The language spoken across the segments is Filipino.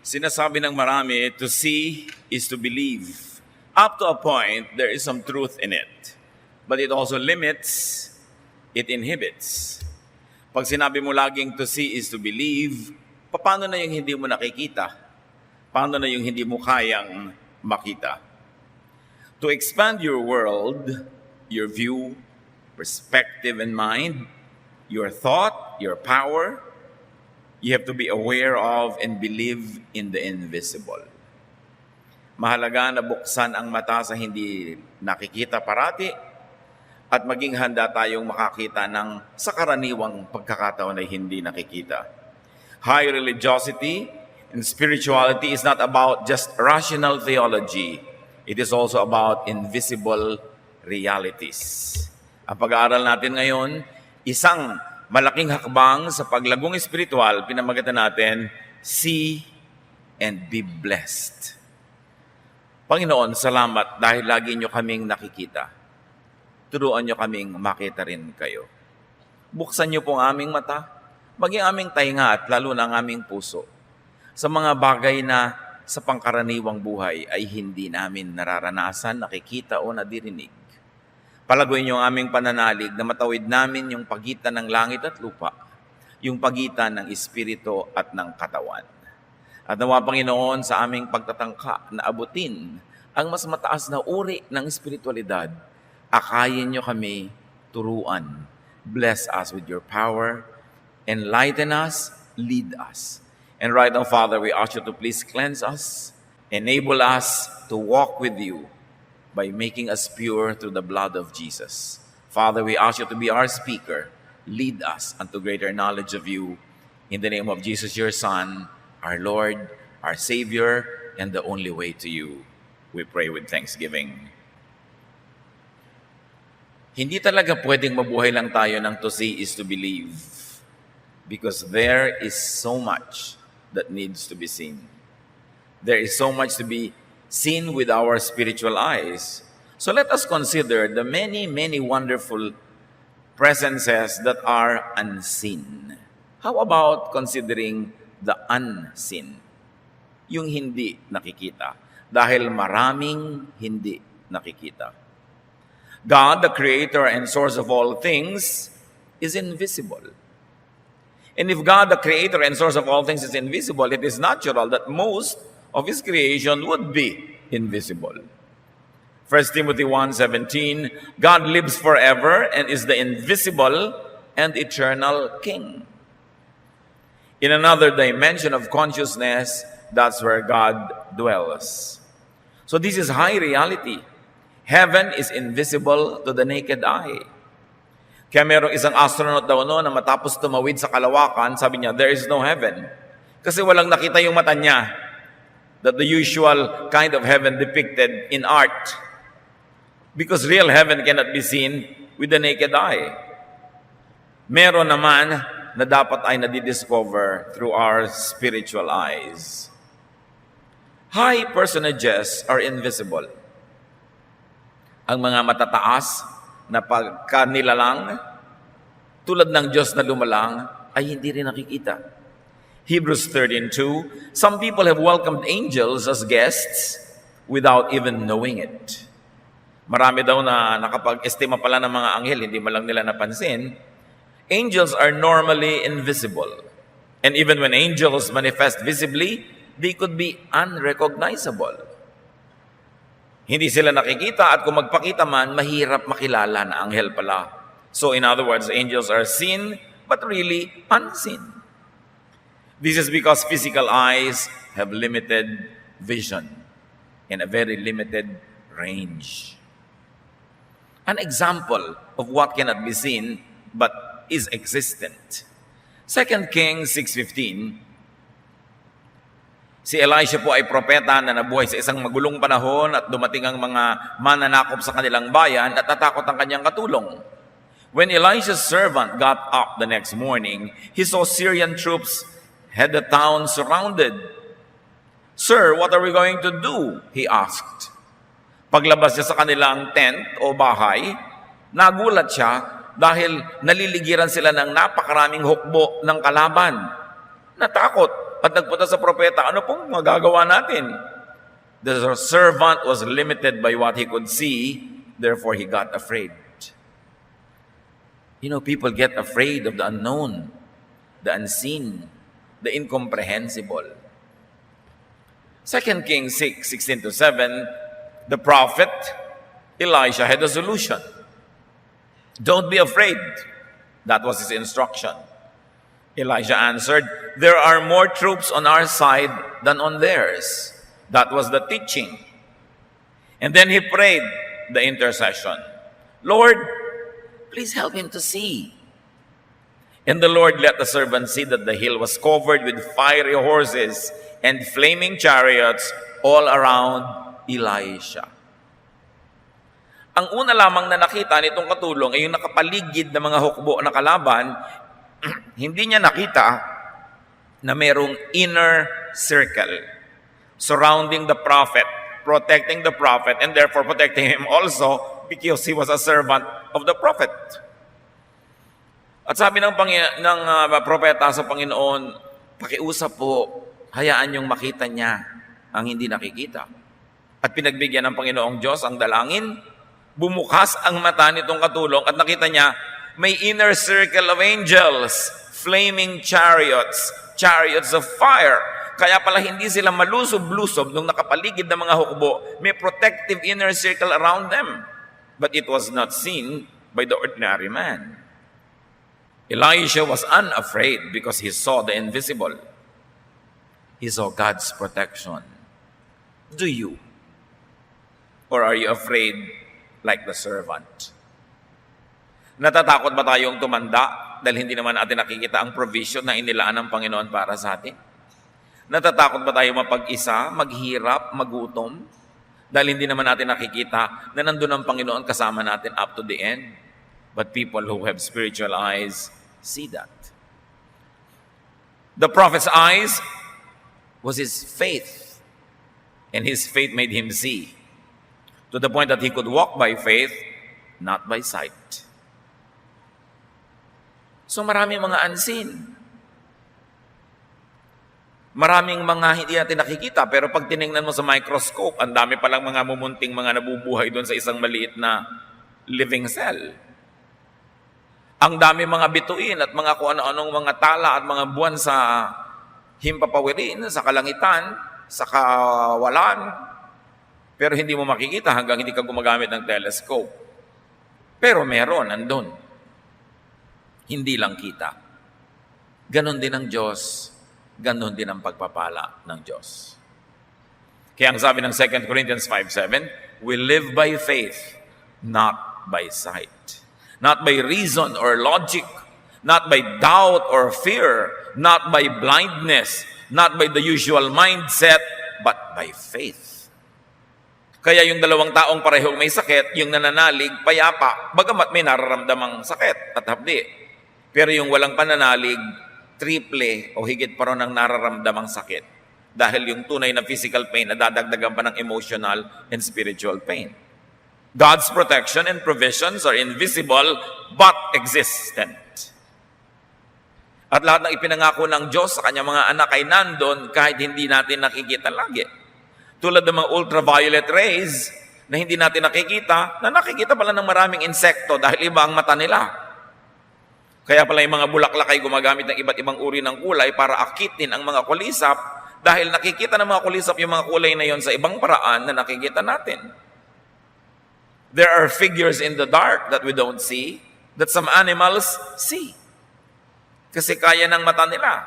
Sinasabi ng marami, to see is to believe. Up to a point, there is some truth in it. But it also limits, it inhibits. Pag sinabi mo laging to see is to believe, paano na yung hindi mo nakikita? Paano na yung hindi mo kayang makita? To expand your world, your view, perspective and mind, your thought, your power, you have to be aware of and believe in the invisible. Mahalaga na buksan ang mata sa hindi nakikita parati at maging handa tayong makakita ng sa karaniwang pagkakataon ay hindi nakikita. High religiosity and spirituality is not about just rational theology. It is also about invisible realities. Ang pag-aaral natin ngayon, isang malaking hakbang sa paglagong espiritual, pinamagatan natin, see and be blessed. Panginoon, salamat dahil lagi nyo kaming nakikita. Turuan nyo kaming makita rin kayo. Buksan nyo po ang aming mata, maging aming tainga at lalo na ang aming puso sa mga bagay na sa pangkaraniwang buhay ay hindi namin nararanasan, nakikita o nadirinig. Palaguin niyo ang aming pananalig na matawid namin yung pagitan ng langit at lupa, yung pagitan ng espiritu at ng katawan. At nawa, Panginoon, sa aming pagtatangka na abutin ang mas mataas na uri ng espiritualidad, akayin niyo kami, turuan. Bless us with your power, enlighten us, lead us. And right now, Father, we ask you to please cleanse us, enable us to walk with you, by making us pure through the blood of Jesus. Father, we ask you to be our speaker. Lead us unto greater knowledge of you. In the name of Jesus, your Son, our Lord, our Savior, and the only way to you. We pray with thanksgiving. Hindi talaga pwedeng mabuhay lang tayo ng to see is to believe. Because there is so much that needs to be seen. There is so much to be seen with our spiritual eyes. So let us consider the many, many wonderful presences that are unseen. How about considering the unseen? Yung hindi nakikita. Dahil maraming hindi nakikita. God, the creator and source of all things, is invisible. And if God, the creator and source of all things, is invisible, it is natural that most of His creation would be invisible. 1 Timothy 1:17, God lives forever and is the invisible and eternal King. In another dimension of consciousness, that's where God dwells. So this is high reality. Heaven is invisible to the naked eye. Kaya merong isang astronaut daw na matapos tumawid sa kalawakan, sabi niya, there is no heaven. Kasi walang nakita yung mata niya. That the usual kind of heaven depicted in art. Because real heaven cannot be seen with the naked eye. Meron naman na dapat ay nadidiscover through our spiritual eyes. High personages are invisible. Ang mga matataas na pagkanilalang, tulad ng Diyos na lumalang, ay hindi rin nakikita. Hebrews 13:2, some people have welcomed angels as guests without even knowing it. Marami daw na nakapag-estima pala ng mga anghel, hindi man lang nila napansin. Angels are normally invisible. And even when angels manifest visibly, they could be unrecognizable. Hindi sila nakikita at kung magpakita man, mahirap makilala na anghel pala. So in other words, angels are seen but really unseen. This is because physical eyes have limited vision and a very limited range. An example of what cannot be seen but is existent. 2 Kings 6:15, si Elisha po ay propeta na nabuhay sa isang magulong panahon at dumating ang mga mananakop sa kanilang bayan at natakot ang kanyang katulong. When Elisha's servant got up the next morning, he saw Syrian troops had the town surrounded. Sir, what are we going to do? He asked. Paglabas niya sa kanilang tent o bahay, nagulat siya dahil naliligiran sila ng napakaraming hukbo ng kalaban. Natakot at nagpunta sa propeta, ano pong magagawa natin? The servant was limited by what he could see, therefore he got afraid. People get afraid of the unknown, the unseen, the incomprehensible. 2 Kings 6:16-7, the prophet Elisha had a solution. Don't be afraid. That was his instruction. Elijah answered, there are more troops on our side than on theirs. That was the teaching. And then he prayed the intercession. Lord, please help him to see. And the Lord let the servant see that the hill was covered with fiery horses and flaming chariots all around Elisha. Ang una lamang na nakita nitong katulong ay yung nakapaligid na mga hukbo na kalaban. Hindi niya nakita na mayroong inner circle surrounding the prophet, protecting the prophet, and therefore protecting him also because he was a servant of the prophet. At sabi ng propeta sa Panginoon, pakiusap po, hayaan niyong makita niya ang hindi nakikita. At pinagbigyan ng Panginoong Diyos ang dalangin, bumukas ang mata nitong katulong at nakita niya, may inner circle of angels, flaming chariots, chariots of fire. Kaya pala hindi sila malusob-lusob nung nakapaligid ng mga hukbo, may protective inner circle around them. But it was not seen by the ordinary man. Elisha was unafraid because he saw the invisible. He saw God's protection. Do you? Or are you afraid like the servant? Natatakot ba tayong tumanda dahil hindi naman natin nakikita ang provision na inilaan ng Panginoon para sa atin? Natatakot ba tayo mapag-isa, maghirap, magutom dahil hindi naman natin nakikita na nandun ang Panginoon kasama natin up to the end? But people who have spiritual eyes see that. The prophet's eyes was his faith, and his faith made him see, to the point that he could walk by faith, not by sight. So maraming mga unseen. Maraming mga hindi natin nakikita, pero pag tiningnan mo sa microscope, ang dami palang mga mumunting mga nabubuhay doon sa isang maliit na living cell. Ang dami mga bituin at mga kung ano-anong mga tala at mga buwan sa himpapawirin, sa kalangitan, sa kawalan, pero hindi mo makikita hanggang hindi ka gumagamit ng telescope. Pero meron, nandun. Hindi lang kita. Ganon din ang Diyos. Ganon din ang pagpapala ng Diyos. Kaya ang sabi ng 2 Corinthians 5:7, we live by faith, not by sight. Not by reason or logic, not by doubt or fear, not by blindness, not by the usual mindset, but by faith. Kaya yung dalawang taong parehong may sakit, yung nananalig, payapa, bagamat may nararamdamang sakit at hapdi. Pero yung walang pananalig, triple o higit pa rin ang nararamdamang sakit. Dahil yung tunay na physical pain, nadadagdagan pa ng emotional and spiritual pain. God's protection and provisions are invisible but existent. At lahat ng ipinangako ng Diyos sa kanyang mga anak ay nandun kahit hindi natin nakikita lagi. Tulad ng mga ultraviolet rays na hindi natin nakikita, na nakikita pala ng maraming insekto dahil iba ang mata nila. Kaya pala yung mga bulaklak ay gumagamit ng iba't ibang uri ng kulay para akitin ang mga kulisap dahil nakikita ng mga kulisap yung mga kulay na yon sa ibang paraan na nakikita natin. There are figures in the dark that we don't see, that some animals see. Kasi kaya ng mata nila.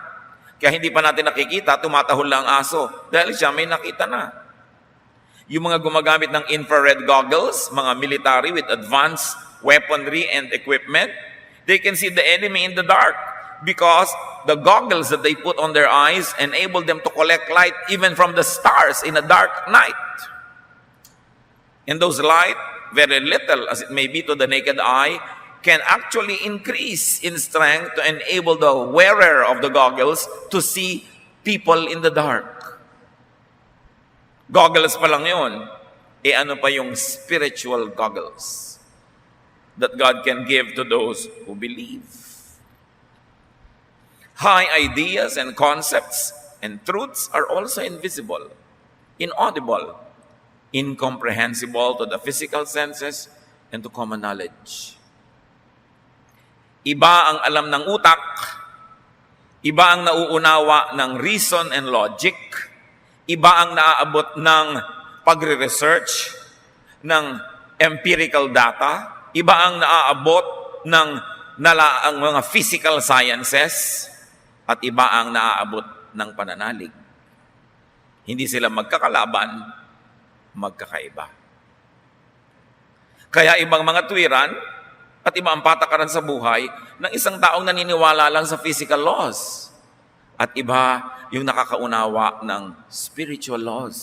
Kaya hindi pa natin nakikita, tumatahol lang ang aso. Dahil siya may nakita na. Yung mga gumagamit ng infrared goggles, mga military with advanced weaponry and equipment, they can see the enemy in the dark because the goggles that they put on their eyes enable them to collect light even from the stars in a dark night. And those light, very little as it may be to the naked eye, can actually increase in strength to enable the wearer of the goggles to see people in the dark. Goggles pa lang yun. Ano pa yung spiritual goggles that God can give to those who believe. High ideas and concepts and truths are also invisible, inaudible, incomprehensible to the physical senses and to common knowledge. Iba ang alam ng utak, iba ang nauunawa ng reason and logic, iba ang naaabot ng pagre-research, ng empirical data, iba ang naaabot ng ang mga physical sciences, at iba ang naaabot ng pananalig. Hindi sila magkakalaban, magkakaiba. Kaya ibang mga tuwiran at iba ang patakaran sa buhay ng isang taong naniniwala lang sa physical laws. At iba yung nakakaunawa ng spiritual laws.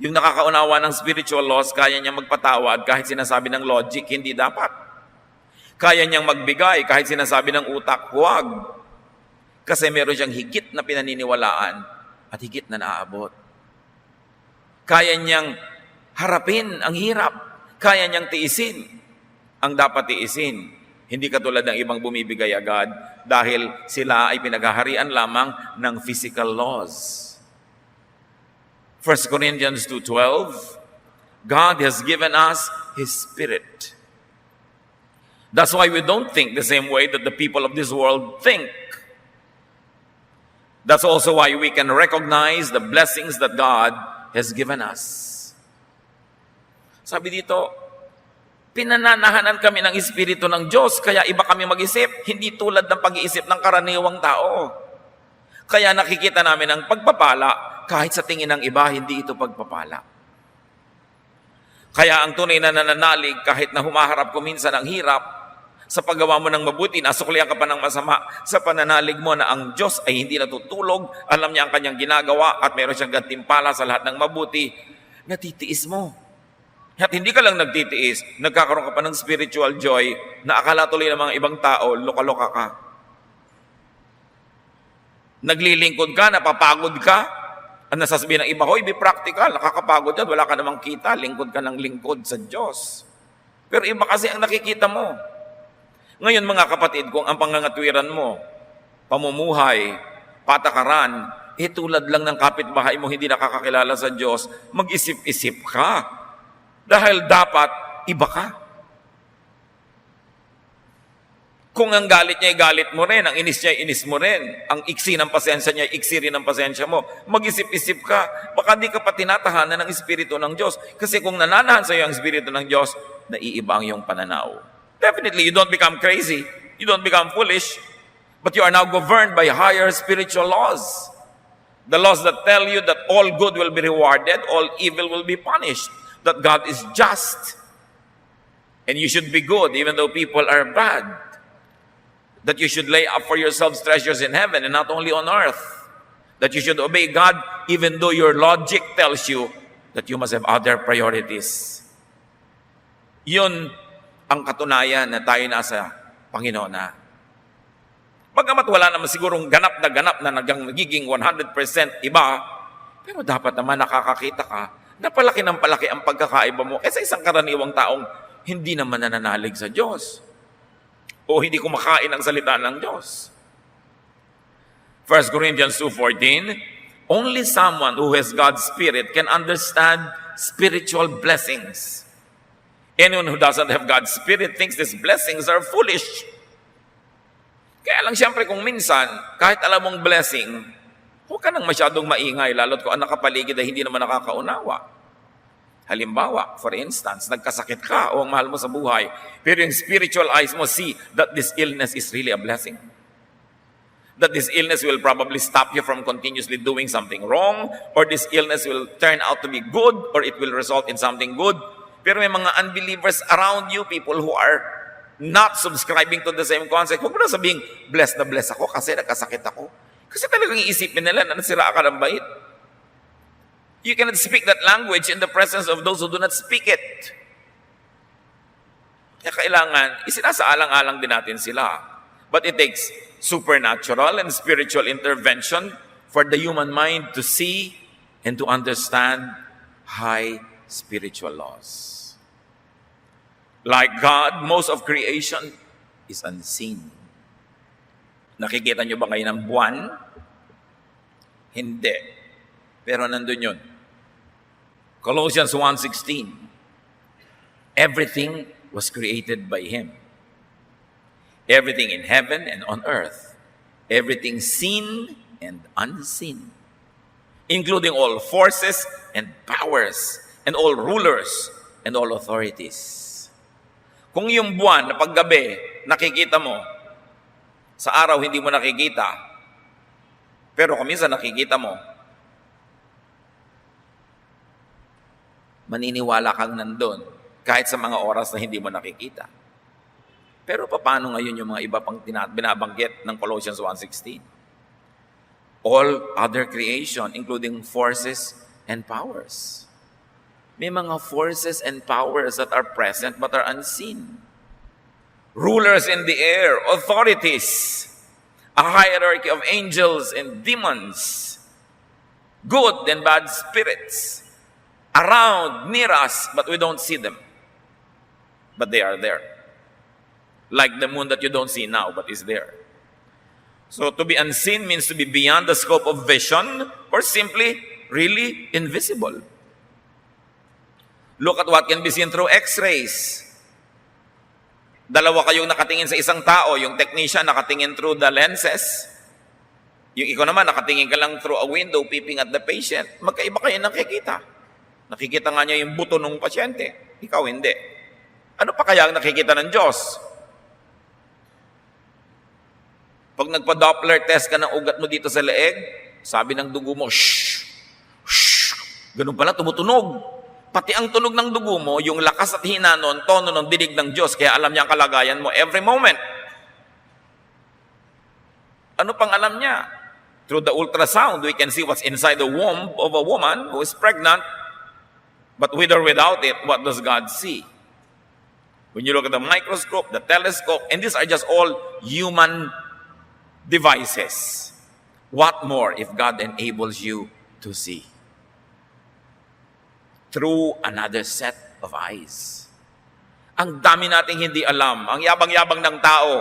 Yung nakakaunawa ng spiritual laws, kaya niyang magpatawad kahit sinasabi ng logic, hindi dapat. Kaya niyang magbigay kahit sinasabi ng utak, huwag. Kasi meron siyang higit na pinaniniwalaan at higit na naaabot. Kaya niyang harapin ang hirap. Kaya niyang tiisin ang dapat tiisin. Hindi katulad ng ibang bumibigay agad dahil sila ay pinaghaharian lamang ng physical laws. 1 Corinthians 2:12, God has given us His Spirit. That's why we don't think the same way that the people of this world think. That's also why we can recognize the blessings that God has given us. Sabi dito, pinananahanan kami ng Espiritu ng Diyos, kaya iba kami mag-isip, hindi tulad ng pag-iisip ng karaniwang tao. Kaya nakikita namin ang pagpapala, kahit sa tingin ng iba, hindi ito pagpapala. Kaya ang tunay na nananalig, kahit na humaharap ko minsan ang hirap, sa paggawa mo ng mabuti, nasuklihan ka pa ng masama, sa pananalig mo na ang Diyos ay hindi natutulog, alam niya ang kanyang ginagawa, at meron siyang gantimpala sa lahat ng mabuti, natitiis mo. At hindi ka lang nagtitiis, nagkakaroon ka pa ng spiritual joy na akala tuloy ng mga ibang tao, loka-loka ka. Naglilingkod ka, napapagod ka, at nasasabihin ng iba, hoy, be practical, nakakapagod yan, wala ka namang kita, lingkod ka ng lingkod sa Diyos. Pero iba kasi ang nakikita mo. Ngayon mga kapatid, kung ang pangangatwiran mo, pamumuhay, patakaran, tulad lang ng kapitbahay mo hindi nakakakilala sa Diyos, mag-isip-isip ka. Dahil dapat iba ka. Kung ang galit niya ay galit mo rin, ang inis niya ay inis mo rin, ang iksi ng pasensya niya ay iksi rin ng pasensya mo, mag-isip-isip ka, baka di ka pa tinatahanan ng Espiritu ng Diyos. Kasi kung nananahan sa iyo ang Espiritu ng Diyos, naiiba ang iyong pananaw. Definitely, you don't become crazy, you don't become foolish, but you are now governed by higher spiritual laws. The laws that tell you that all good will be rewarded, all evil will be punished, that God is just, and you should be good even though people are bad, that you should lay up for yourselves treasures in heaven and not only on earth, that you should obey God even though your logic tells you that you must have other priorities. Yun ang katunayan na tayo nasa Panginoon na. Bagamat wala naman sigurong ganap na nagiging 100% iba, pero dapat naman nakakakita ka na palaki ng palaki ang pagkakaiba mo kaysa isang karaniwang taong hindi naman nananalig sa Diyos o hindi kumakain ang salita ng Diyos. 1 Corinthians 2:14, only someone who has God's Spirit can understand spiritual blessings. Anyone who doesn't have God's Spirit thinks these blessings are foolish. Kaya lang siyempre kung minsan, kahit alam mong blessing, huwag ka nang masyadong maingay, lalo't kung ang nakapaligid ay hindi naman nakakaunawa. Halimbawa, for instance, nagkasakit ka o ang mahal mo sa buhay, pero yung spiritual eyes mo see that this illness is really a blessing. That this illness will probably stop you from continuously doing something wrong, or this illness will turn out to be good, or it will result in something good. Pero may mga unbelievers around you, people who are not subscribing to the same concept. Huwag mo na sabihin, blessed na blessed ako kasi nagkasakit ako. Kasi talagang iisipin nila na nasira ka ng bait. You cannot speak that language in the presence of those who do not speak it. Kaya kailangan, isinasaalang-alang din natin sila. But it takes supernatural and spiritual intervention for the human mind to see and to understand high spiritual laws. Like God, most of creation is unseen. Nakikita nyo ba ngayon ang buwan? Hindi. Pero nandun yun. Colossians 1:16. Everything was created by Him. Everything in heaven and on earth. Everything seen and unseen. Including all forces and powers and all rulers and all authorities. Kung yung buwan na paggabi, nakikita mo, sa araw hindi mo nakikita, pero kung minsan nakikita mo, maniniwala kang nandun kahit sa mga oras na hindi mo nakikita. Pero paano ngayon yung mga iba pang binabanggit ng Colossians 1:16? All other creation, including forces and powers. May mga forces and powers that are present but are unseen. Rulers in the air, authorities, a hierarchy of angels and demons, good and bad spirits, around, near us, but we don't see them. But they are there. Like the moon that you don't see now, but is there. So to be unseen means to be beyond the scope of vision or simply really invisible. Look at what can be seen through x-rays. Dalawa kayong nakatingin sa isang tao, yung technician nakatingin through the lenses, yung ikaw naman nakatingin ka lang through a window peeping at the patient. Magkaiba kayo nakikita. Nakikita nga niya yung buto ng pasyente, ikaw hindi. Ano pa kaya ang nakikita ng Diyos? Pag nagpa-Doppler test ka ng ugat mo dito sa leeg, sabi ng dugo mo, shh, shh, ganun pala, tumutunog. Pati ang tunog ng dugo mo, yung lakas at hina nun, tono ng dinig ng Diyos, kaya alam niya ang kalagayan mo every moment. Ano pang alam niya? Through the ultrasound, we can see what's inside the womb of a woman who is pregnant, but with or without it, what does God see? When you look at the microscope, the telescope, and these are just all human devices. What more if God enables you to see? Through another set of eyes. Ang dami nating hindi alam. Ang yabang-yabang ng tao.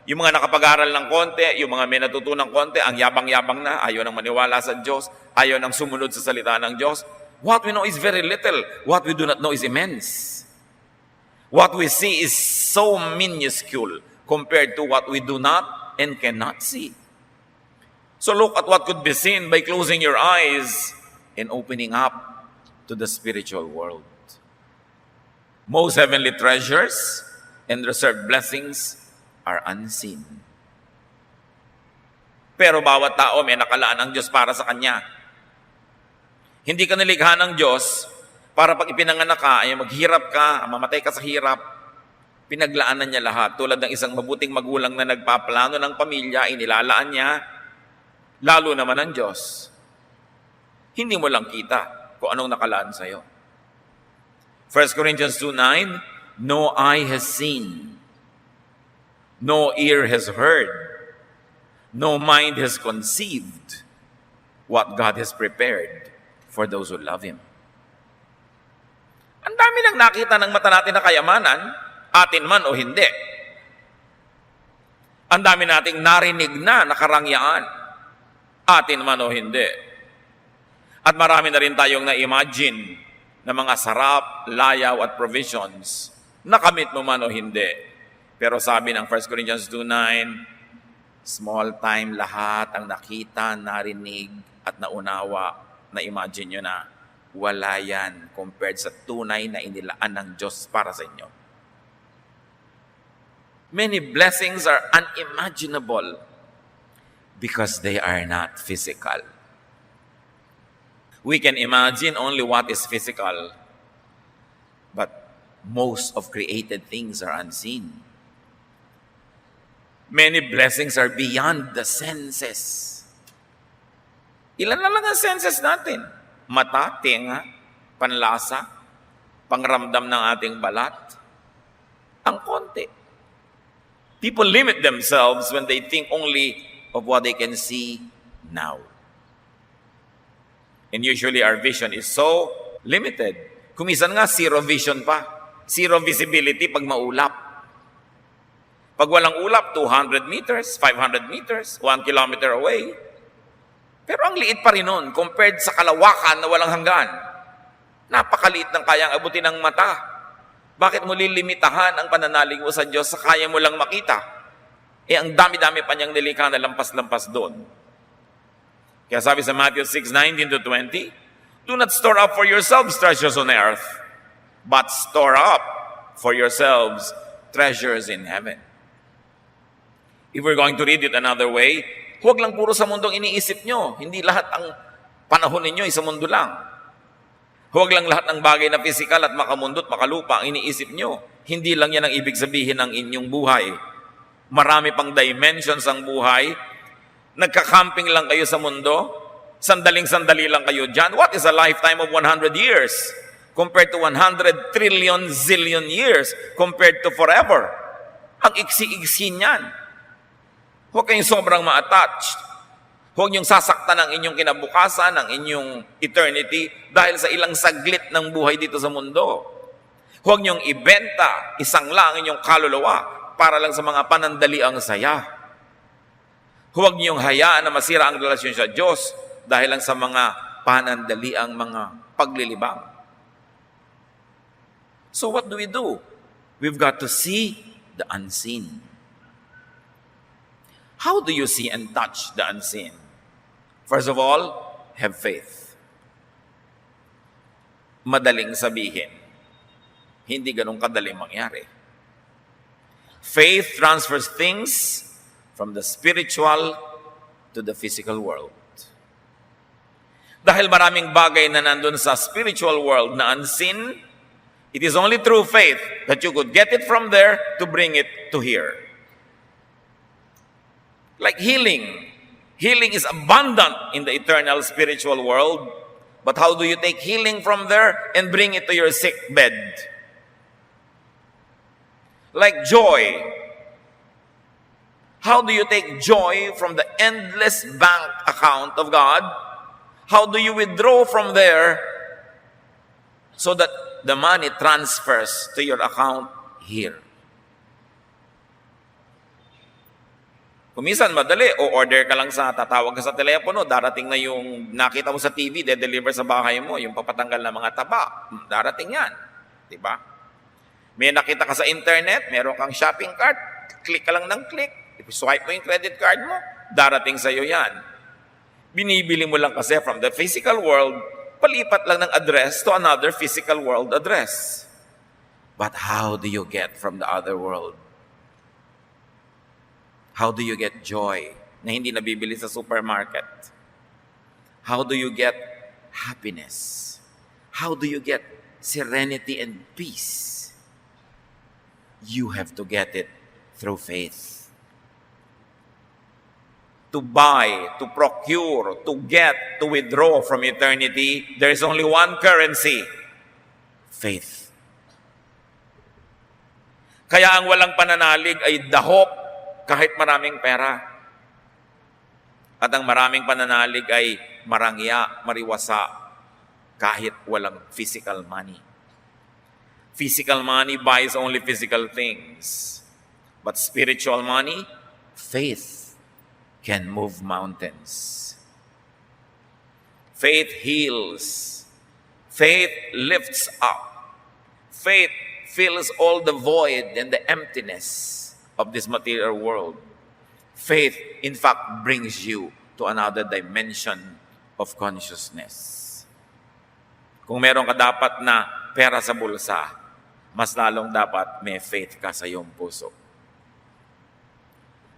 Yung mga nakapag-aral ng konti, yung mga may natutunang konti, ang yabang-yabang na, ayaw nang maniwala sa Diyos, ayaw nang sumunod sa salita ng Diyos. What we know is very little. What we do not know is immense. What we see is so minuscule compared to what we do not and cannot see. So look at what could be seen by closing your eyes and opening up to the spiritual world. Most heavenly treasures and reserved blessings are unseen. Pero bawat tao may nakalaan ng Diyos para sa kanya. Hindi ka nilikha ng Diyos para pag ipinanganak ka, ay maghirap ka, mamatay ka sa hirap. Pinaglaanan niya lahat. Tulad ng isang mabuting magulang na nagpaplano ng pamilya, inilalaan niya, lalo naman ang Diyos. Hindi mo lang kita kung anong nakalaan sa'yo. 1 Corinthians 2:9, no eye has seen, no ear has heard, no mind has conceived what God has prepared for those who love Him. Ang dami lang nakita ng mata natin na kayamanan, atin man o hindi. Ang dami nating narinig na karangyaan, atin man o hindi. At marami na rin tayong na-imagine na mga sarap, layaw at provisions. Nakamit mo man o hindi. Pero sabi ng 1 Corinthians 2:9, small time lahat ang nakita, narinig at naunawa. Na-imagine nyo na wala yan compared sa tunay na inilaan ng Diyos para sa inyo. Many blessings are unimaginable because they are not physical. We can imagine only what is physical, but most of created things are unseen. Many blessings are beyond the senses. Ilan na lang ang senses natin? Mata, tenga, panlasa, pangramdam ng ating balat. Ang konti. People limit themselves when they think only of what they can see now. And usually our vision is so limited. Kumisan nga, zero vision pa. Zero visibility pag maulap. Pag walang ulap, 200 meters, 500 meters, 1 kilometer away. Pero ang liit pa rin nun compared sa kalawakan na walang hanggan. Napakaliit ng kayang abutin ng mata. Bakit mo lilimitahan ang pananalig mo sa Diyos sa kaya mo lang makita? Ang dami-dami pa niyang nilikha na lampas-lampas doon. Kaya sabi sa Matthew 6:19-20, do not store up for yourselves treasures on earth, but store up for yourselves treasures in heaven. If we're going to read it another way, huwag lang puro sa mundong iniisip nyo. Hindi lahat ang panahon ninyo ay sa mundo lang. Huwag lang lahat ng bagay na physical at makamundot, makalupa ang iniisip nyo. Hindi lang yan ang ibig sabihin ng inyong buhay. Marami pang dimensions ang buhay. Nagka-camping lang kayo sa mundo. Sandaling-sandali lang kayo dyan. What is a lifetime of 100 years compared to 100 trillion zillion years compared to forever? Ang iksi-iksi niyan. Huwag kayong sobrang ma-attached. Huwag niyong sasaktan ang inyong kinabukasan, ang inyong eternity dahil sa ilang saglit ng buhay dito sa mundo. Huwag niyong ibenta, isang lang inyong kaluluwa para lang sa mga panandaliang saya. Huwag niyong hayaan na masira ang relasyon sa Diyos dahil lang sa mga panandaliang mga paglilibang. So what do? We've got to see the unseen. How do you see and touch the unseen? First of all, have faith. Madaling sabihin, hindi ganun kadaling mangyari. Faith transfers things from the spiritual to the physical world. Dahil maraming bagay na nandun sa spiritual world na unseen, it is only through faith that you could get it from there to bring it to here. Like healing. Healing is abundant in the eternal spiritual world. But how do you take healing from there and bring it to your sick bed? Like joy. How do you take joy from the endless bank account of God? How do you withdraw from there so that the money transfers to your account here? Kuminsan madali, o order ka lang tatawag ka sa telepono, darating na yung nakita mo sa TV, de-deliver sa bahay mo, yung papatanggal na mga taba. Darating yan. Diba? May nakita ka sa internet, meron kang shopping cart, click ka lang ng click, swipe mo yung credit card mo, darating sa'yo yan. Binibili mo lang kasi from the physical world, palipat lang ng address to another physical world address. But how do you get from the other world? How do you get joy na hindi nabibili sa supermarket? How do you get happiness? How do you get serenity and peace? You have to get it through faith. To buy, to procure, to get, to withdraw from eternity, there is only one currency: faith. Kaya ang walang pananalig ay dahop kahit maraming pera. At ang maraming pananalig ay marangya, mariwasa, kahit walang physical money. Physical money buys only physical things. But spiritual money, faith, can move mountains. Faith heals. Faith lifts up. Faith fills all the void and the emptiness of this material world. Faith, in fact, brings you to another dimension of consciousness. Kung meron ka dapat na pera sa bulsa, mas lalong dapat may faith ka sa iyong puso.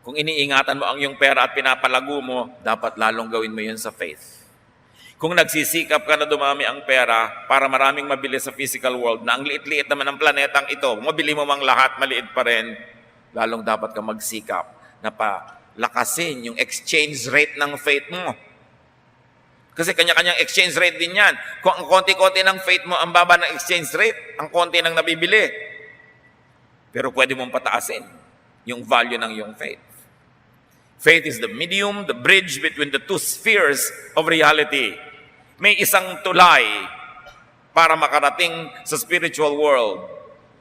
Kung iniingatan mo ang iyong pera at pinapalago mo, dapat lalong gawin mo yun sa faith. Kung nagsisikap ka na dumami ang pera para maraming mabili sa physical world, na ang liit-liit naman ng planetang ito, mabili mo mang lahat, maliit pa rin, lalong dapat ka magsikap na palakasin yung exchange rate ng faith mo. Kasi kanya-kanyang exchange rate din yan. Kung ang konti-konti ng faith mo, ang baba ng exchange rate, ang konti ng nabibili. Pero pwede mong pataasin yung value ng iyong faith. Faith is the medium, the bridge between the two spheres of reality. May isang tulay para makarating sa spiritual world.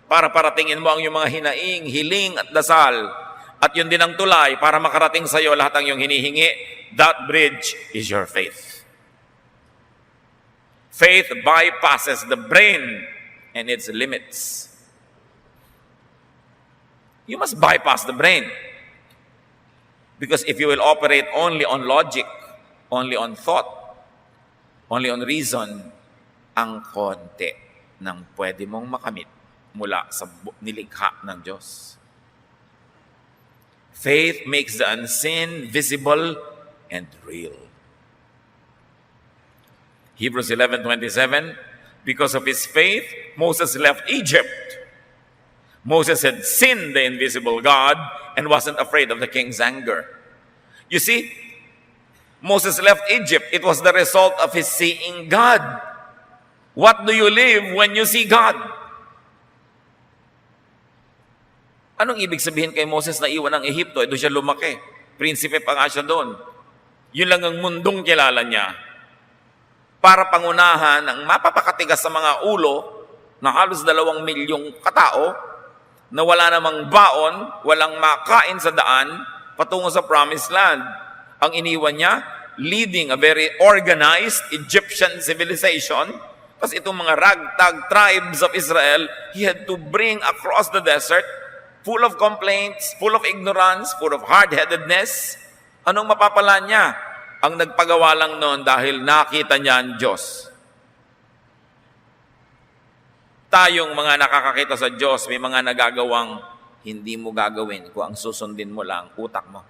Para paratingin mo ang iyong mga hinaing, hiling at dasal. at yun din ang tulay para makarating sa iyo lahat ng iyong hinihingi. That bridge is your faith. Faith bypasses the brain and its limits. You must bypass the brain. Because if you will operate only on logic, only on thought, only on reason, ang konti ng pwede mong makamit mula sa nilikha ng Diyos. Faith makes the unseen visible and real. Hebrews 11:27, because of his faith, Moses left Egypt. Moses had seen the invisible God and wasn't afraid of the king's anger. You see, Moses left Egypt. It was the result of his seeing God. What do you live when you see God? Anong ibig sabihin kay Moses na iwan ng Ehipto? Doon siya lumaki. Prinsipe pa nga siya doon. Yun lang ang mundong kilala niya. Para pangunahan ang mapapakatigas sa mga ulo na halos 2 milyong katao na wala namang baon, walang makain sa daan, patungo sa promised land. Ang iniwan niya, leading a very organized Egyptian civilization, kasi itong mga ragtag tribes of Israel, he had to bring across the desert, full of complaints, full of ignorance, full of hard-headedness. Anong mapapala niya? Ang nagpagawa lang noon dahil nakita niya ang Diyos. Tayong mga nakakakita sa Diyos, may mga nagagawang hindi mo gagawin kung ang susundin mo lang utak mo.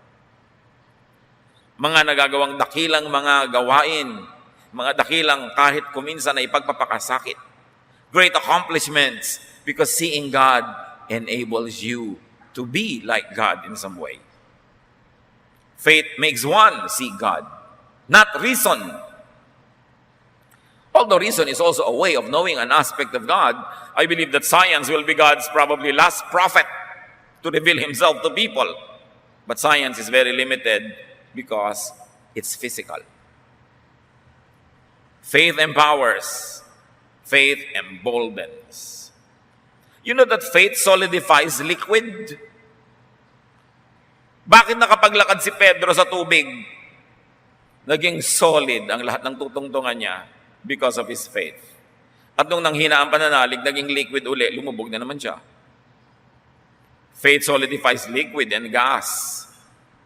Mga nagagawang dakilang mga gawain, mga dakilang kahit kuminsan na ipagpapakasakit. Great accomplishments because seeing God enables you to be like God in some way. Faith makes one see God, not reason. Although reason is also a way of knowing an aspect of God, I believe that science will be God's probably last prophet to reveal himself to people. But science is very limited because it's physical. Faith empowers. Faith emboldens. You know that faith solidifies liquid? Bakit nakapaglakad si Pedro sa tubig? Naging solid ang lahat ng tutungtungan niya because of his faith. At nung nanghina ang pananalig, naging liquid uli, lumubog na naman siya. Faith solidifies liquid and gas.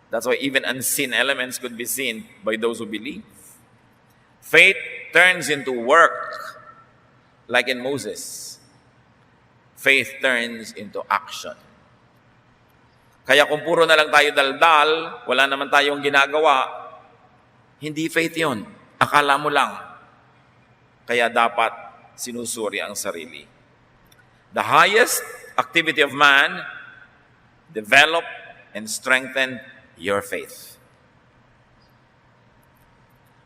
That's why even unseen elements could be seen by those who believe. Faith turns into work, like in Moses. Faith turns into action. Kaya kung puro na lang tayo daldal, wala naman tayong ginagawa, hindi faith yun. Akala mo lang. Kaya dapat sinusuri ang sarili. The highest activity of man, develop and strengthen your faith.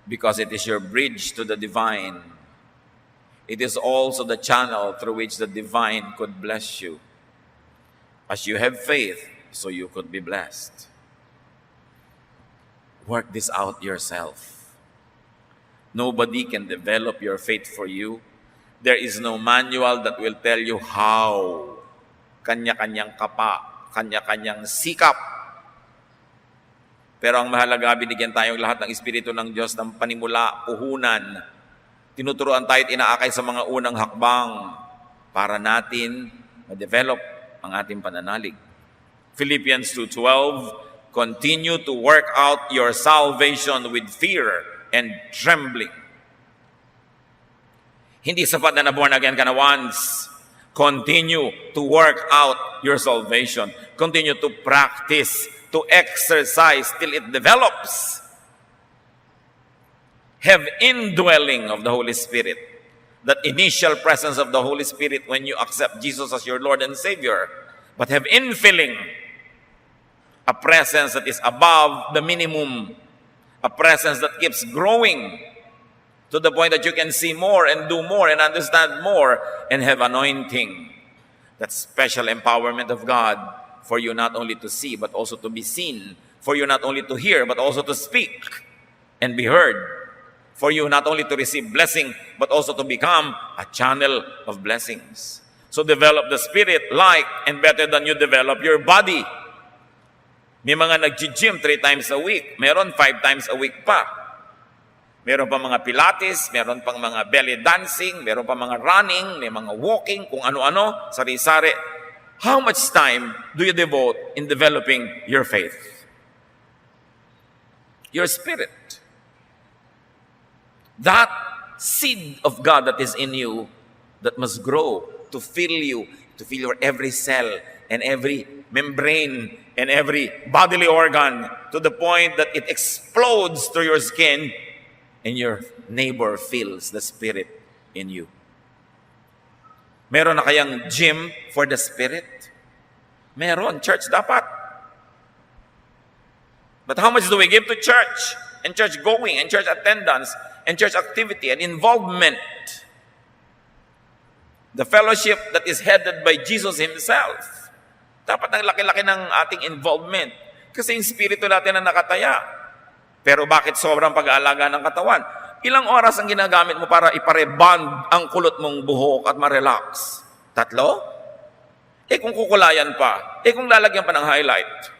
Because it is your bridge to the divine. It is also the channel through which the divine could bless you. As you have faith, so you could be blessed. Work this out yourself. Nobody can develop your faith for you. There is no manual that will tell you how. Kanya-kanyang kapa, kanya-kanyang sikap. Pero ang mahalaga, binigyan tayong lahat ng Espiritu ng Diyos ng panimula, puhunan. Tinuturuan tayo at inaakay sa mga unang hakbang para natin ma-develop ang ating pananalig. Philippians 2:12, continue to work out your salvation with fear and trembling. Hindi sapat na born again ka na once. Continue to work out your salvation. Continue to practice, to exercise till it develops. Have indwelling of the Holy Spirit. That initial presence of the Holy Spirit when you accept Jesus as your Lord and Savior. But have infilling. A presence that is above the minimum. A presence that keeps growing to the point that you can see more and do more and understand more and have anointing. That special empowerment of God for you not only to see but also to be seen. For you not only to hear but also to speak and be heard. For you not only to receive blessing but also to become a channel of blessings. So develop the Spirit like and better than you develop your body. May mga nag-gym 3 times a week. Meron 5 times a week pa. Meron pa mga pilates, meron pang mga belly dancing, meron pa mga running, may mga walking, kung ano-ano, sari-sari. How much time do you devote in developing your faith? Your spirit. That seed of God that is in you that must grow to fill you, to fill your every cell and every membrane and every bodily organ to the point that it explodes through your skin and your neighbor feels the Spirit in you. Meron na kayang gym for the Spirit? Meron. Church dapat. But how much do we give to church? And church going, and church attendance, and church activity, and involvement? The fellowship that is headed by Jesus Himself. Dapat ang laki-laki ng ating involvement. Kasi yung spirito natin na nakataya. Pero bakit sobrang pag-aalaga ng katawan? Ilang oras ang ginagamit mo para ipareband ang kulot mong buhok at ma-relax? 3? Kung kukulayan pa, kung lalagyan pa ng highlight.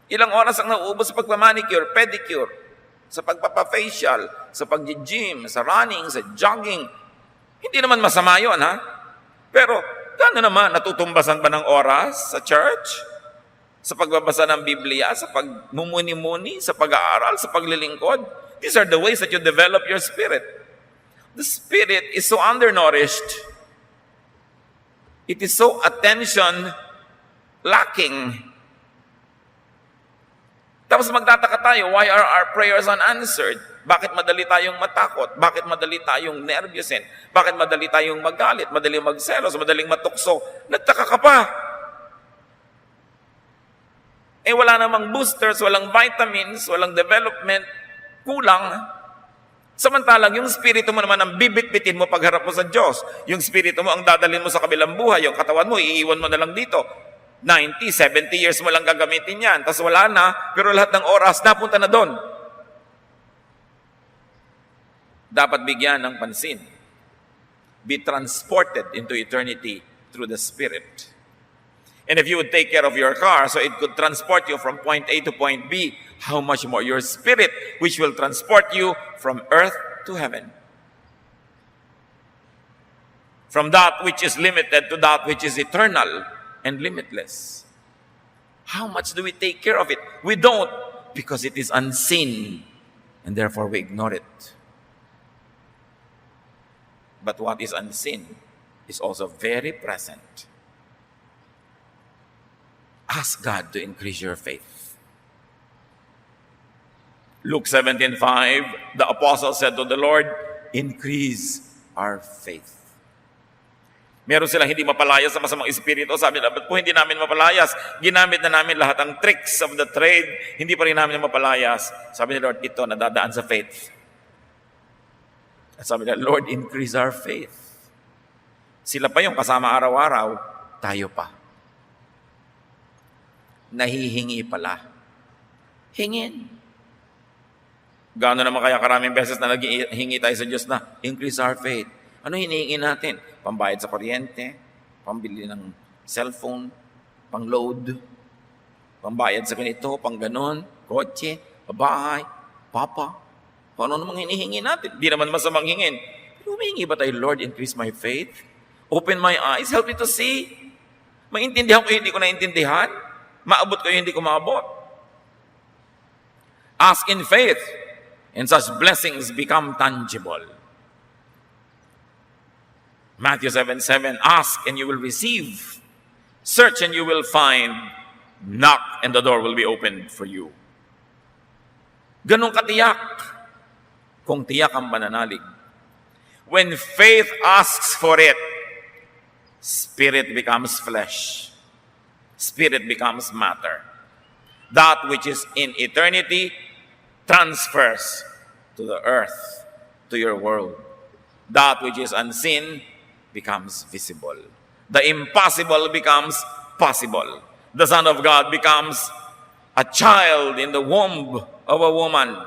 Ilang oras ang nauubos sa pagpamanicure, pedicure, sa pagpapafacial, sa pag-gym, sa running, sa jogging. Hindi naman masama yun, ha? Pero, gano'n naman, natutumbasan ba ng oras sa church? Sa pagbabasa ng Biblia, sa pagmumuni-muni, sa pag-aaral, sa paglilingkod? These are the ways that you develop your spirit. The spirit is so undernourished. It is so attention lacking. Tapos magtataka tayo, why are our prayers unanswered? Bakit madali tayong matakot? Bakit madali tayong nervyusin? Bakit madali tayong magalit? Madaling magselos? Madaling matukso? Nagtaka ka pa. Wala namang boosters, walang vitamins, walang development, kulang. Samantalang yung spirito mo naman ang bibit-bitin mo pagharap mo sa Diyos. Yung spirito mo ang dadalhin mo sa kabilang buhay. Yung katawan mo, iiwan mo na lang dito. 90, 70 years mo lang gagamitin yan. Tapos wala na, pero lahat ng oras napunta na doon. Dapat bigyan ng pansin. Be transported into eternity through the Spirit. And if you would take care of your car so it could transport you from point A to point B, how much more your spirit, which will transport you from earth to heaven. From that which is limited to that which is eternal and limitless. How much do we take care of it? We don't, because it is unseen, and therefore we ignore it. But what is unseen is also very present. Ask God to increase your faith. Luke 17:5, the apostle said to the Lord, increase our faith. Meron silang hindi mapalayas sa masamang espiritu. Sabi nila, ba't po hindi namin mapalayas? Ginamit na namin lahat ang tricks of the trade. Hindi pa rin namin mapalayas. Sabi ni Lord, ito nadadaan sa faith. At sabi nila, Lord, increase our faith. Sila pa yung kasama araw-araw, tayo pa. Nahihingi pala. Hingin. Gaano naman kaya karaming beses na naghihingi tayo sa Diyos na increase our faith. Ano hinihingi natin? Pambayad sa kuryente, pambili ng cellphone, pang-load, pambayad sa ganito, pang ganon, kotse, babahay, papa. Kung ano namang hinihingi natin. Di naman masamang hingin. Pero humihingi ba tayo, Lord, increase my faith? Open my eyes, help me to see. Maintindihan ko yung hindi ko naintindihan. Maabot ko yung hindi ko maabot. Ask in faith, and such blessings become tangible. Matthew 7:7, ask and you will receive. Search and you will find. Knock and the door will be opened for you. Ganun katiyak. Kung tiyak ang mananalig. When faith asks for it, spirit becomes flesh. Spirit becomes matter. That which is in eternity transfers to the earth, to your world. That which is unseen becomes visible. The impossible becomes possible. The Son of God becomes a child in the womb of a woman.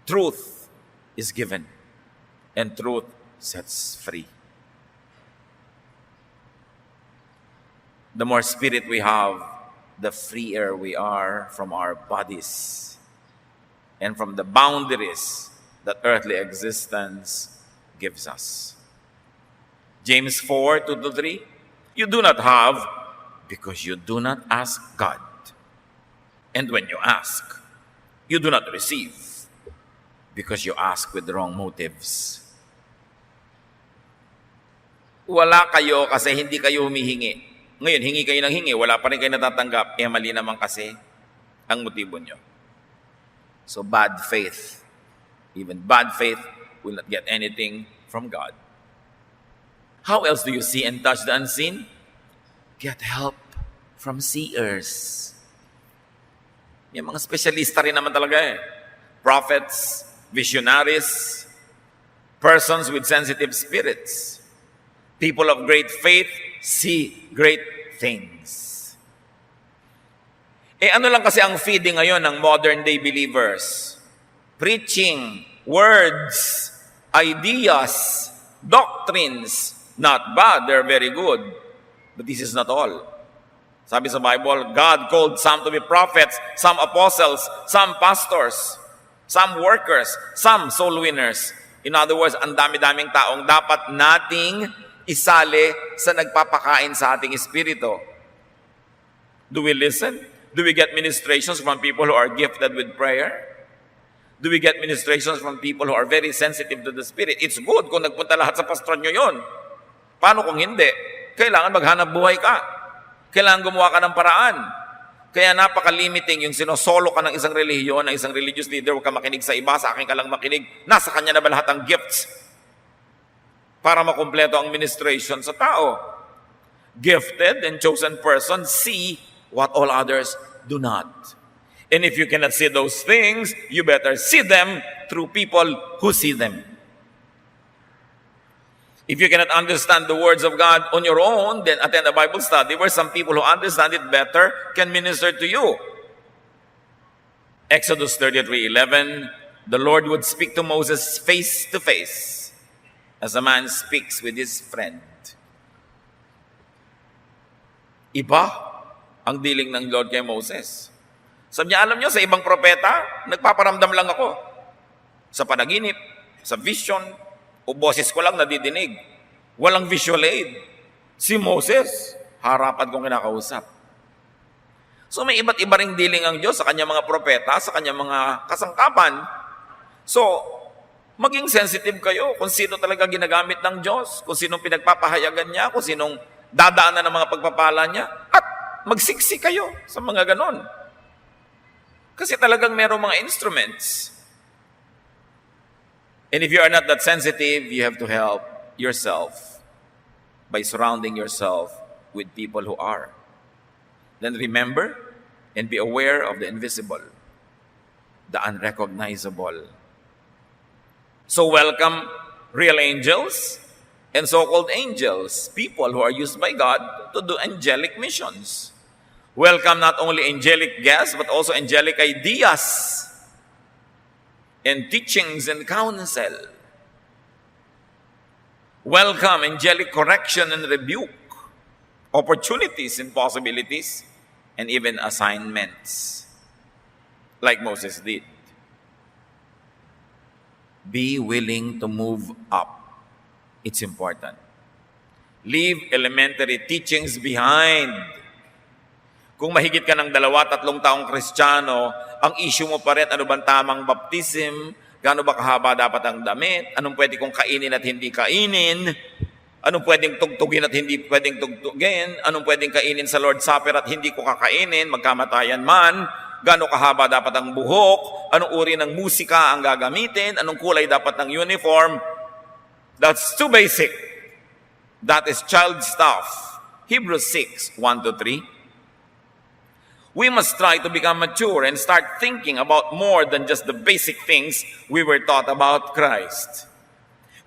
Truth is given, and truth sets free. The more spirit we have, the freer we are from our bodies and from the boundaries that earthly existence gives us. James 4:2-3, you do not have because you do not ask God. And when you ask, you do not receive because you ask with wrong motives. Wala kayo kasi hindi kayo humihingi. Ngayon, hingi kayo ng hingi, wala pa rin kayo natatanggap, mali naman kasi ang motibo nyo. So bad faith, even bad faith will not get anything from God. How else do you see and touch the unseen? Get help from seers. Yung mga specialista rin naman talaga eh. Prophets, visionaries, persons with sensitive spirits. People of great faith see great things. Ano lang kasi ang feeding ngayon ng modern day believers? Preaching, words, ideas, doctrines. Not bad, they're very good. But this is not all. Sabi sa Bible, God called some to be prophets, some apostles, some pastors, some workers, some soul winners. In other words, ang dami-daming taong dapat nating isali sa nagpapakain sa ating espiritu. Do we listen? Do we get ministrations from people who are gifted with prayer? Do we get ministrations from people who are very sensitive to the Spirit? It's good kung nagpunta lahat sa pastor nyo yun. Paano kung hindi? Kailangan maghanap buhay ka. Kailangan gumawa ka ng paraan. Kaya napaka-limiting yung sinosolo ka ng isang relihiyon, ng isang religious leader, huwag ka makinig sa iba, sa akin ka lang makinig. Nasa kanya na ba lahat ang gifts para makumpleto ang ministration sa tao? Gifted and chosen persons see what all others do not. And if you cannot see those things, you better see them through people who see them. If you cannot understand the words of God on your own, then attend a Bible study where some people who understand it better can minister to you. Exodus 33:11, the Lord would speak to Moses face to face as a man speaks with his friend. Iba ang dealing ng Lord kay Moses. Sabi niya, alam niyo, sa ibang propeta, nagpaparamdam lang ako. Sa panaginip, sa vision, o boses ko lang nadidinig. Walang visual aid. Si Moses, harapan kong kinakausap. So may iba't iba ring dealing ang Diyos sa kanyang mga propeta, sa kanyang mga kasangkapan. So, maging sensitive kayo kung sino talaga ginagamit ng Diyos, kung sinong pinagpapahayagan niya, kung sinong dadaanan ng mga pagpapala niya, at magsiksi kayo sa mga ganon. Kasi talagang merong mga instruments. And if you are not that sensitive, you have to help yourself by surrounding yourself with people who are. Then remember and be aware of the invisible, the unrecognizable. So welcome real angels and so-called angels, people who are used by God to do angelic missions. Welcome not only angelic guests, but also angelic ideas and teachings and counsel. Welcome angelic correction and rebuke, opportunities and possibilities, and even assignments, like Moses did. Be willing to move up. It's important. Leave elementary teachings behind. Kung mahigit ka ng 2-3 taong Kristiyano, ang issue mo pa rin, ano bang tamang baptism, gaano ba kahaba dapat ang damit, anong pwede kong kainin at hindi kainin, anong pwedeng tugtugin at hindi pwedeng tugtugin, anong pwedeng kainin sa Lord's Supper at hindi ko kakainin, magkamatayan man, gaano kahaba dapat ang buhok, anong uri ng musika ang gagamitin, anong kulay dapat ng uniform. That's too basic. That is child stuff. Hebrews 6:1-3. We must try to become mature and start thinking about more than just the basic things we were taught about Christ.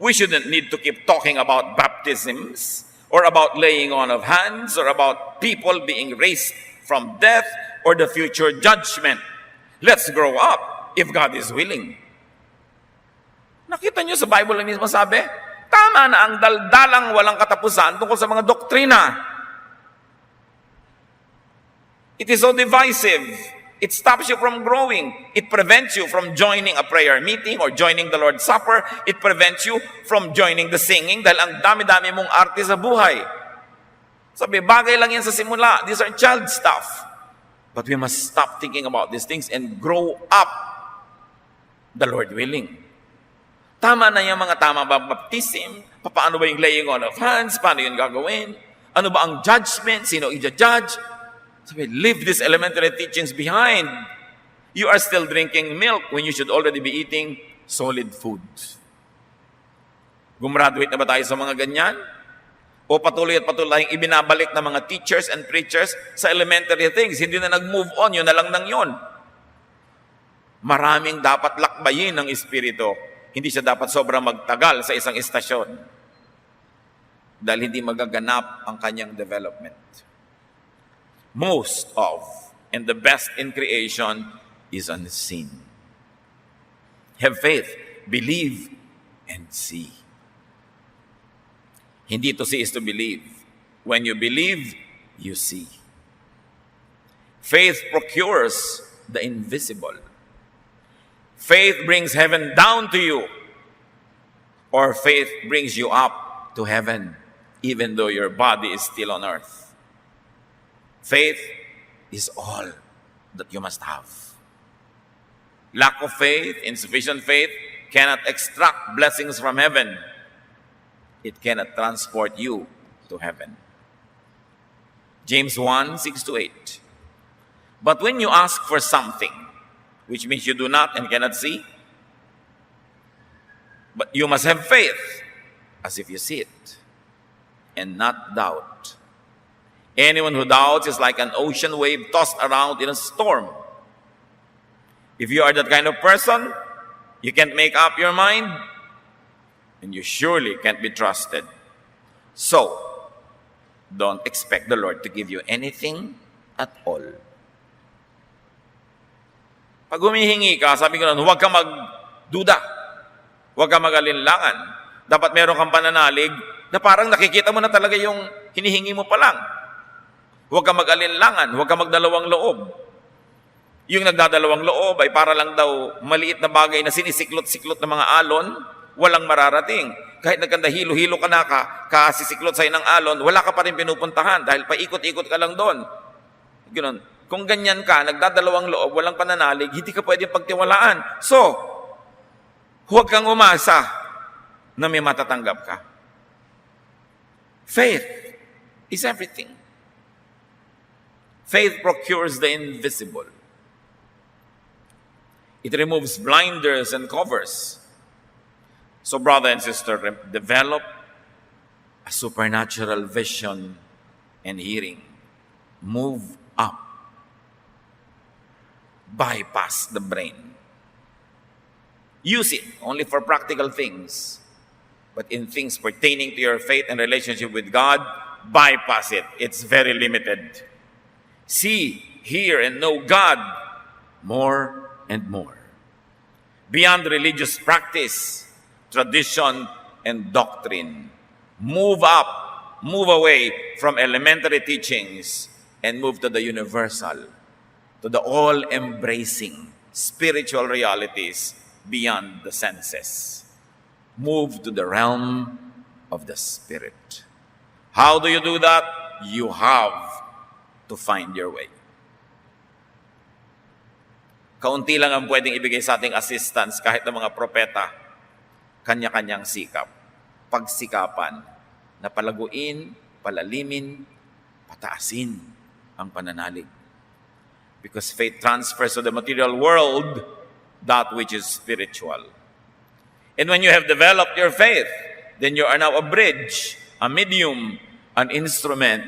We shouldn't need to keep talking about baptisms or about laying on of hands or about people being raised from death or the future judgment. Let's grow up if God is willing. Nakita niyo sa Bible na mismo sabi, tama na ang daldalang walang katapusan tungkol sa mga doktrina. It is so divisive. It stops you from growing. It prevents you from joining a prayer meeting or joining the Lord's Supper. It prevents you from joining the singing dahil ang dami-dami mong arte sa buhay. Sabi, bagay lang yan sa simula. These are child stuff. But we must stop thinking about these things and grow up, the Lord willing. Tama na yung mga tama ba baptism? Paano ba yung laying on of hands? Paano yun gagawin? Ano ba ang judgment? Sino i-judge? Sabi, leave these elementary teachings behind. You are still drinking milk when you should already be eating solid food. Gumraduate na ba tayo sa mga ganyan? O patuloy at patuloy tayong ibinabalik ng mga teachers and preachers sa elementary things. Hindi na nag-move on, yun na lang nang yun. Maraming dapat lakbayin ng Espiritu. Hindi siya dapat sobrang magtagal sa isang istasyon. Dahil hindi magaganap ang kanyang development. Most of and the best in creation is unseen. Have faith, believe, and see. Hindi to see is to believe. When you believe, you see. Faith procures the invisible. Faith brings heaven down to you. Or faith brings you up to heaven, even though your body is still on earth. Faith is all that you must have. Lack of faith, insufficient faith, cannot extract blessings from heaven. It cannot transport you to heaven. James 1, 6-8. But when you ask for something, which means you do not and cannot see, but you must have faith as if you see it, and not doubt. Anyone who doubts is like an ocean wave tossed around in a storm. If you are that kind of person, you can't make up your mind, and you surely can't be trusted. So, don't expect the Lord to give you anything at all. Pag humihingi ka, sabi ko nun, huwag kang magduda. Huwag kang mag-alinlangan. Dapat meron kang pananalig na parang nakikita mo na talaga yung hinihingi mo pa lang. Huwag kang mag-alinlangan. Huwag kang magdalawang loob. Yung nagdadalawang loob ay para lang daw maliit na bagay na sinisiklot-siklot ng mga alon, walang mararating. Kahit nagkandahilo-hilo ka na kasisiklot sa'yo ng alon, wala ka pa rin pinupuntahan dahil paikot-ikot ka lang doon. Ganun. Kung ganyan ka, nagdadalawang loob, walang pananalig, hindi ka pwede pagtiwalaan. So, huwag kang umasa na may matatanggap ka. Faith is everything. Faith procures the invisible. It removes blinders and covers. So, brother and sister, develop a supernatural vision and hearing. Move up. Bypass the brain. Use it only for practical things. But in things pertaining to your faith and relationship with God, bypass it. It's very limited. See, hear, and know God more and more. Beyond religious practice, tradition, and doctrine. Move up, move away from elementary teachings, and move to the universal, to the all-embracing spiritual realities beyond the senses. Move to the realm of the Spirit. How do you do that? You have to find your way. Kaunti lang ang pwedeng ibigay sa ating assistance kahit ng mga propeta, kanya-kanyang sikap. Pagsikapan na palaguin, palalimin, pataasin ang pananalig. Because faith transfers to the material world that which is spiritual. And when you have developed your faith, then you are now a bridge, a medium, an instrument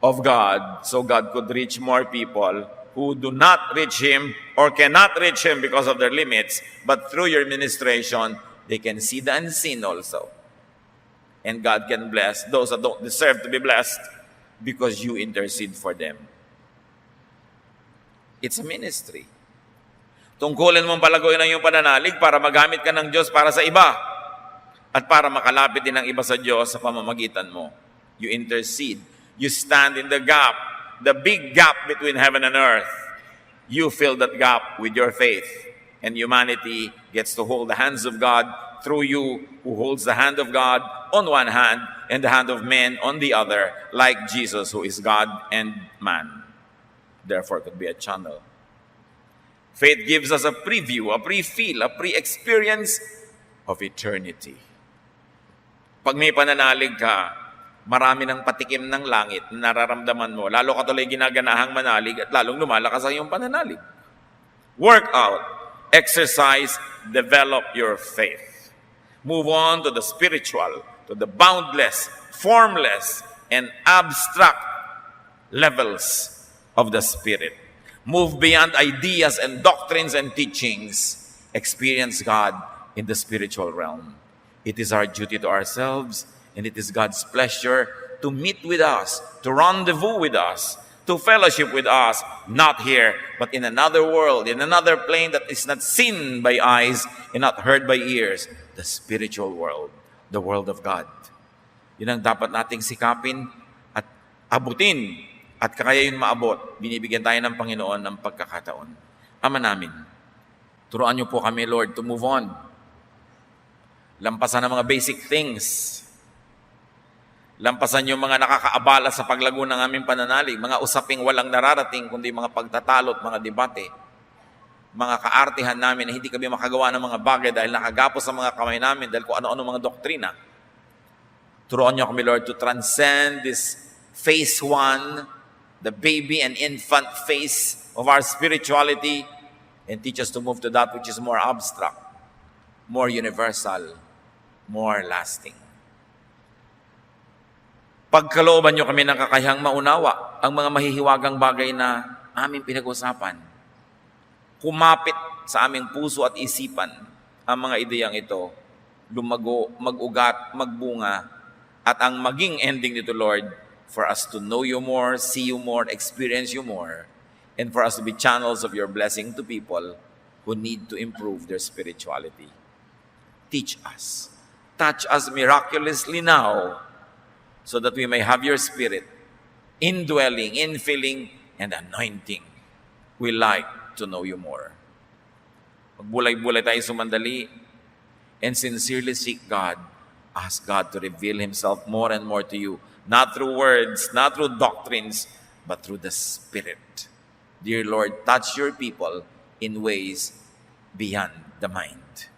of God, so God could reach more people who do not reach Him or cannot reach Him because of their limits, but through your ministration, they can see the unseen also. And God can bless those that don't deserve to be blessed because you intercede for them. It's a ministry. Tungkulin mong palaguin ang iyong pananalig para magamit ka ng Diyos para sa iba at para makalapit din ang iba sa Diyos sa pamamagitan mo. You intercede. You stand in the gap the big gap between heaven and earth, you fill that gap with your faith. And humanity gets to hold the hands of God through you, who holds the hand of God on one hand and the hand of man on the other, like Jesus, who is God and man. Therefore, it could be a channel. Faith gives us a preview, a pre-feel, a pre-experience of eternity. Pag may pananalig ka, marami ng patikim ng langit na nararamdaman mo. Lalo ka tuloy ginaganahang manalig at lalong lumalakas ang iyong pananalig. Work out, exercise, develop your faith. Move on to the spiritual, to the boundless, formless, and abstract levels of the Spirit. Move beyond ideas and doctrines and teachings. Experience God in the spiritual realm. It is our duty to ourselves, and it is God's pleasure to meet with us, to rendezvous with us, to fellowship with us, not here, but in another world, in another plane that is not seen by eyes and not heard by ears, the spiritual world, the world of God. Yun ang dapat nating sikapin at abutin. At kaya yun maabot, binibigyan tayo ng Panginoon ng pagkakataon. Ama namin, turuan niyo po kami, Lord, to move on. Lampasan ang mga basic things. Lampasan yung mga nakakaabala sa paglago ng aming pananalig, mga usaping walang nararating, kundi mga pagtatalo at mga debate. Mga kaartihan namin na hindi kami makagawa ng mga bagay dahil nakagapos sa mga kamay namin dahil kung ano-ano mga doktrina. Turuan niyo kami, Lord, to transcend this phase 1, the baby and infant phase of our spirituality, and teach us to move to that which is more abstract, more universal, more lasting. Pagkalooban niyo kami ng kakayahang maunawa ang mga mahihiwagang bagay na aming pinag-usapan. Kumapit sa aming puso at isipan ang mga ideyang ito, lumago, mag-ugat, magbunga, at ang maging ending nito, Lord, for us to know you more, see you more, experience you more, and for us to be channels of your blessing to people who need to improve their spirituality. Teach us. Touch us miraculously now so that we may have your Spirit indwelling, infilling, and anointing. We like to know you more. Magbulay-bulay tayo sumandali and sincerely seek God. Ask God to reveal Himself more and more to you, not through words, not through doctrines, but through the Spirit. Dear Lord, touch your people in ways beyond the mind.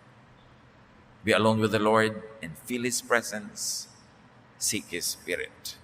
Be alone with the Lord and feel His presence. Seek His Spirit.